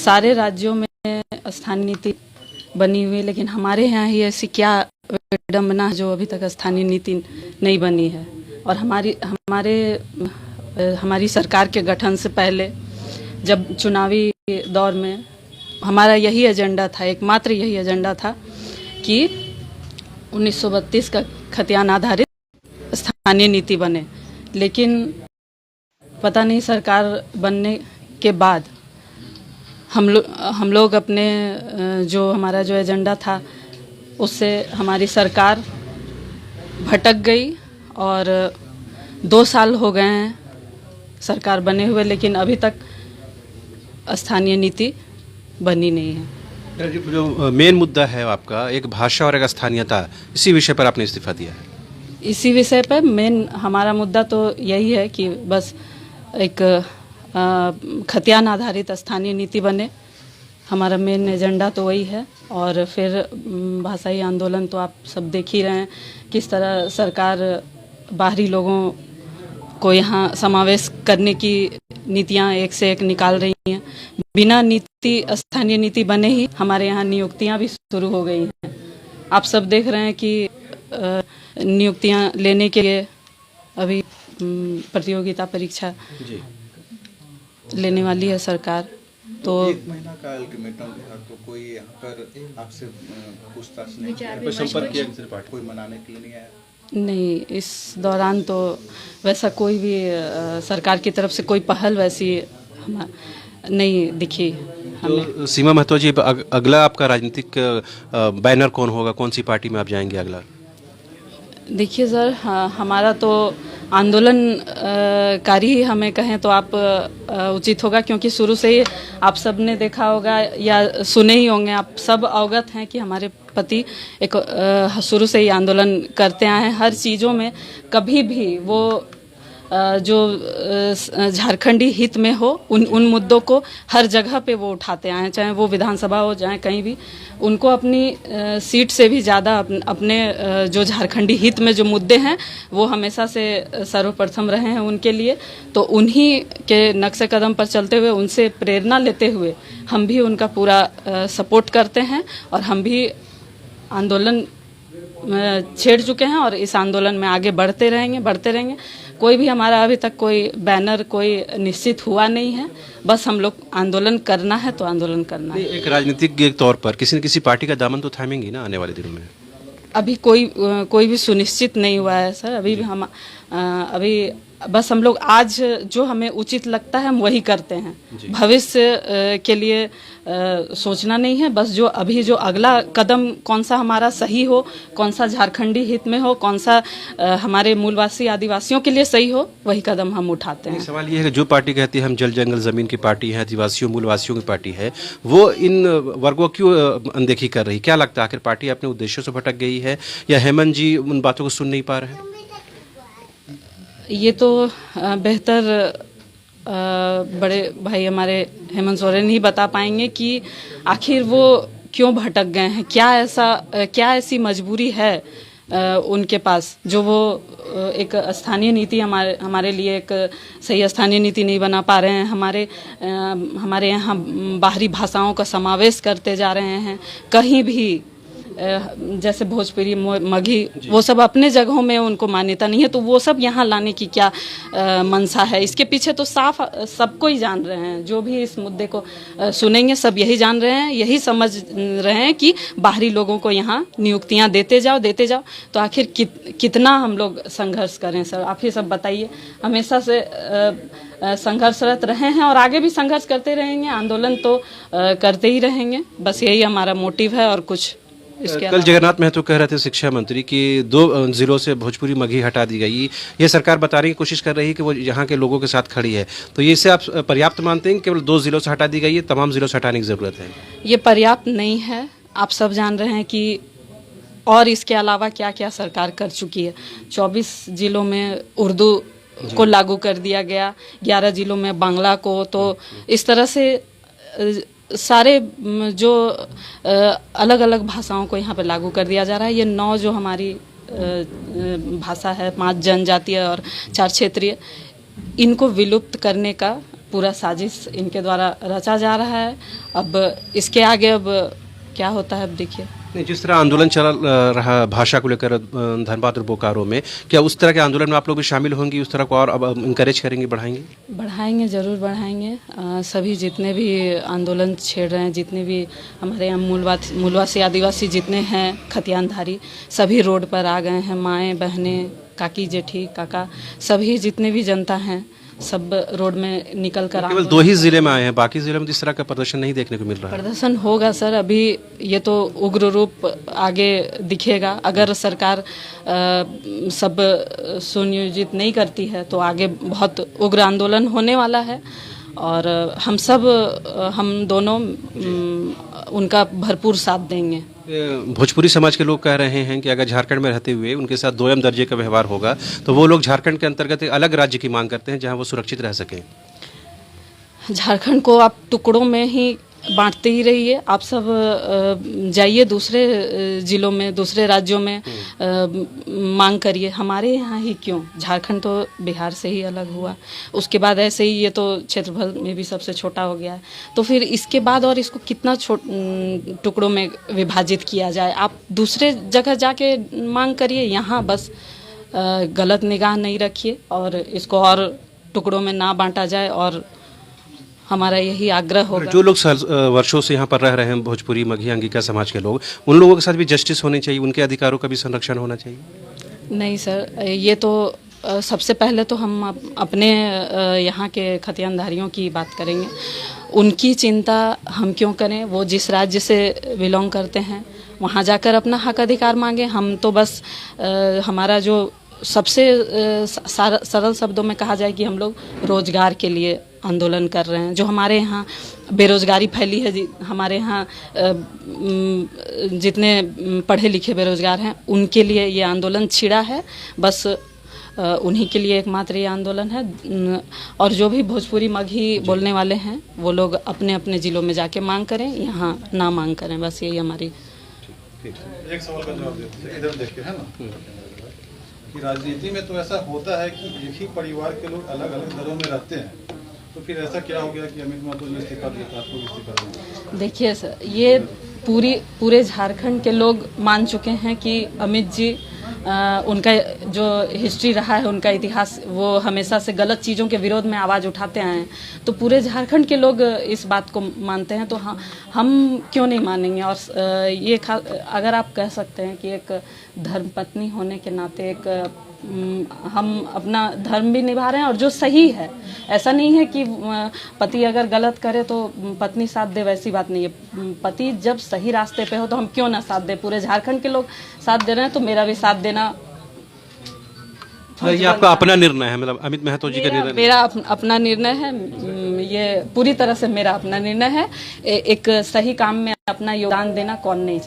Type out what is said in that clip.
सारे राज्यों में स्थानीय नीति बनी हुई है, लेकिन हमारे यहाँ ही ऐसी क्या विडम्बना है जो अभी तक स्थानीय नीति नहीं बनी है। और हमारी सरकार के गठन से पहले जब चुनावी दौर में हमारा यही एजेंडा था, एकमात्र यही एजेंडा था कि 1932 का खतियान आधारित स्थानीय नीति बने। लेकिन पता नहीं सरकार बनने के बाद हम लोग अपने हमारा जो एजेंडा था उससे हमारी सरकार भटक गई और 2 साल हो गए हैं सरकार बने हुए, लेकिन अभी तक स्थानीय नीति बनी नहीं है। जो मेन मुद्दा है आपका, एक भाषा और एक स्थानीयता, इसी विषय पर आपने इस्तीफा दिया है। इसी विषय पर मेन हमारा मुद्दा तो यही है कि बस एक खतियान आधारित स्थानीय नीति बने। हमारा मेन एजेंडा तो वही है। और फिर भाषाई आंदोलन तो आप सब देख ही रहे हैं किस तरह सरकार बाहरी लोगों को यहाँ समावेश करने की नीतियाँ एक से एक निकाल रही हैं। बिना स्थानीय नीति बने ही हमारे यहाँ नियुक्तियाँ भी शुरू हो गई हैं। आप सब देख रहे हैं कि नियुक्तियाँ लेने के लिए अभी प्रतियोगिता परीक्षा लेने वाली है सरकार। तो 1 महीना का अल्टीमेटम था, तो कोई यहाँ पर आपसे पूछताछ नहीं किया, कोई संपर्क किया, कोई मनाने के लिए नहीं आया? नहीं, इस दौरान तो वैसा कोई भी सरकार की तरफ से कोई पहल वैसी नहीं दिखी हमें। तो सीमा महतो जी, अगला आपका राजनीतिक बैनर कौन होगा, कौन सी पार्टी में आप जाएंगे अगला? देखिए सर, हमारा तो आंदोलनकारी ही हमें कहें तो आप उचित होगा, क्योंकि शुरू से ही आप सब ने देखा होगा या सुने ही होंगे, आप सब अवगत हैं कि हमारे पति एक शुरू से ही आंदोलन करते आए हैं हर चीज़ों में। कभी भी वो जो झारखंडी हित में हो उन मुद्दों को हर जगह पे वो उठाते आए हैं, चाहे वो विधानसभा हो चाहे कहीं भी। उनको अपनी सीट से भी ज़्यादा अपने जो झारखंडी हित में जो मुद्दे हैं वो हमेशा से सर्वप्रथम रहे हैं उनके लिए। तो उन्हीं के नक्शे कदम पर चलते हुए, उनसे प्रेरणा लेते हुए हम भी उनका पूरा सपोर्ट करते हैं और हम भी आंदोलन छेड़ चुके हैं और इस आंदोलन में आगे बढ़ते रहेंगे। कोई भी हमारा अभी तक कोई बैनर कोई निश्चित हुआ नहीं है, बस हम लोग आंदोलन करना है तो आंदोलन करना है। एक राजनीतिक के तौर पर किसी न किसी पार्टी का दामन तो थामेंगी ना आने वाले दिनों में? अभी कोई भी सुनिश्चित नहीं हुआ है सर। अभी बस हम लोग आज जो हमें उचित लगता है हम वही करते हैं। भविष्य के लिए सोचना नहीं है, बस जो अगला कदम कौन सा हमारा सही हो, कौन सा झारखंडी हित में हो, कौन सा हमारे मूलवासी आदिवासियों के लिए सही हो, वही कदम हम उठाते हैं। सवाल ये है कि जो पार्टी कहती है हम जल जंगल जमीन की पार्टी है, आदिवासियों मूलवासियों की पार्टी है, वो इन वर्गों क्यों अनदेखी कर रही? क्या लगता है आखिर पार्टी अपने उद्देश्यों से भटक गई है या हेमंत जी उन बातों को सुन नहीं पा रहे हैं? ये तो बेहतर बड़े भाई हमारे हेमंत सोरेन ही बता पाएंगे कि आखिर वो क्यों भटक गए हैं, क्या ऐसी मजबूरी है उनके पास जो वो एक स्थानीय नीति हमारे लिए एक सही स्थानीय नीति नहीं बना पा रहे हैं। हमारे यहाँ बाहरी भाषाओं का समावेश करते जा रहे हैं। कहीं भी जैसे भोजपुरी, मगही, वो सब अपने जगहों में उनको मान्यता नहीं है, तो वो सब यहाँ लाने की क्या मंशा है? इसके पीछे तो साफ सबको ही जान रहे हैं, जो भी इस मुद्दे को सुनेंगे सब यही जान रहे हैं, यही समझ रहे हैं कि बाहरी लोगों को यहाँ नियुक्तियाँ देते जाओ। तो आखिर कितना हम लोग संघर्ष करें सर? आप ही सब बताइए। हमेशा से संघर्षरत रहे हैं और आगे भी संघर्ष करते रहेंगे, आंदोलन तो करते ही रहेंगे। बस यही हमारा मोटिव है और कुछ कल जगन्नाथ महतो कह रहे थे शिक्षा मंत्री कि 2 जिलों से भोजपुरी मगही हटा दी गई। ये सरकार बताने की कोशिश कर रही है कि वो यहाँ के लोगों के साथ खड़ी है, तो ये इसे आप पर्याप्त मानते हैं? केवल 2 जिलों से हटा दी गई है, तमाम जिलों से हटाने की ज़रूरत है? ये पर्याप्त नहीं है। आप सब जान रहे हैं कि और इसके अलावा क्या क्या सरकार कर चुकी है। 24 जिलों में उर्दू को लागू कर दिया गया, 11 जिलों में बांग्ला को। तो इस तरह से सारे जो अलग अलग भाषाओं को यहाँ पे लागू कर दिया जा रहा है। ये 9 जो हमारी भाषा है, 5 जनजातीय और 4 क्षेत्रीय, इनको विलुप्त करने का पूरा साजिश इनके द्वारा रचा जा रहा है। अब इसके आगे अब क्या होता है अब देखिए। नहीं, जिस तरह आंदोलन चल रहा भाषा को लेकर धनबाद और बोकारो में, क्या उस तरह के आंदोलन में आप लोग भी शामिल होंगी, उस तरह को और अब इंकरेज करेंगे, बढ़ाएंगे? बढ़ाएंगे, ज़रूर बढ़ाएंगे। सभी जितने भी आंदोलन छेड़ रहे हैं, जितने भी हमारे यहाँ मूलवासी आदिवासी जितने हैं खतियानधारी, सभी रोड पर आ गए हैं। माएँ बहनें, काकी जेठी काका, सभी जितने भी जनता हैं सब रोड में निकल कर केवल 2 ही जिले में आए हैं, बाकी जिले में इस तरह का प्रदर्शन नहीं देखने को मिल रहा है। प्रदर्शन होगा सर, अभी ये तो उग्र रूप आगे दिखेगा। अगर सरकार सब सुनियोजित नहीं करती है तो आगे बहुत उग्र आंदोलन होने वाला है और हम दोनों उनका भरपूर साथ देंगे। भोजपुरी समाज के लोग कह रहे हैं कि अगर झारखंड में रहते हुए उनके साथ दोयम दर्जे का व्यवहार होगा तो वो लोग झारखंड के अंतर्गत एक अलग राज्य की मांग करते हैं जहां वो सुरक्षित रह सकें। झारखंड को आप टुकड़ों में ही बांटते ही रहिए। आप सब जाइए दूसरे जिलों में, दूसरे राज्यों में मांग करिए, हमारे यहाँ ही क्यों? झारखंड तो बिहार से ही अलग हुआ, उसके बाद ऐसे ही ये तो क्षेत्रफल में भी सबसे छोटा हो गया है। तो फिर इसके बाद और इसको कितना टुकड़ों में विभाजित किया जाए? आप दूसरे जगह जाके मांग करिए, यहाँ बस गलत निगाह नहीं रखिए और इसको और टुकड़ों में ना बांटा जाए। और हमारा यही आग्रह होगा। जो लोग वर्षों से यहाँ पर रह रहे हैं, भोजपुरी मगही अंगिका समाज के लोग, उन लोगों के साथ भी जस्टिस होनी चाहिए, उनके अधिकारों का भी संरक्षण होना चाहिए। नहीं सर, ये तो सबसे पहले तो हम अपने यहाँ के खतियानधारियों की बात करेंगे। उनकी चिंता हम क्यों करें? वो जिस राज्य से बिलोंग करते हैं वहाँ जाकर अपना हक अधिकार मांगे। हम तो बस हमारा जो सबसे सरल शब्दों में कहा जाए कि हम लोग रोजगार के लिए आंदोलन कर रहे हैं। जो हमारे यहाँ बेरोजगारी फैली है, हमारे यहाँ जितने पढ़े लिखे बेरोजगार हैं उनके लिए ये आंदोलन छिड़ा है। बस उन्हीं के लिए एकमात्र ये आंदोलन है। और जो भी भोजपुरी मगही बोलने वाले हैं वो लोग अपने अपने जिलों में जाके मांग करें, यहाँ ना मांग करें। बस यही हमारी। एक सवाल का जवाब देते, इधर देखिए, है ना, कि राजनीति में तो ऐसा होता है कि एक ही परिवार के लोग अलग अलग दलों में रहते हैं, तो फिर ऐसा क्या हो गया कि अमित महतो जी इस्तीफा दिया, आपको इस्तीफा दिया? देखिए सर, ये पूरे झारखंड के लोग मान चुके हैं कि अमित जी उनका जो हिस्ट्री रहा है, उनका इतिहास, वो हमेशा से गलत चीज़ों के विरोध में आवाज़ उठाते आए हैं। तो पूरे झारखंड के लोग इस बात को मानते हैं, तो हम क्यों नहीं मानेंगे? और ये अगर आप कह सकते हैं कि एक धर्मपत्नी होने के नाते हम अपना धर्म भी निभा रहे हैं और जो सही है। ऐसा नहीं है कि पति अगर गलत करे तो पत्नी साथ दे, वैसी बात नहीं है। पति जब सही रास्ते पे हो तो हम क्यों ना साथ दे? पूरे झारखंड के लोग साथ दे रहे हैं तो मेरा भी साथ देना। ये आपका अपना निर्णय है, मतलब अमित महतो जी का निर्णय? मेरा अपना निर्णय है, ये पूरी तरह से मेरा अपना निर्णय है। एक सही काम में अपना योगदान देना कौन नहीं चाहता।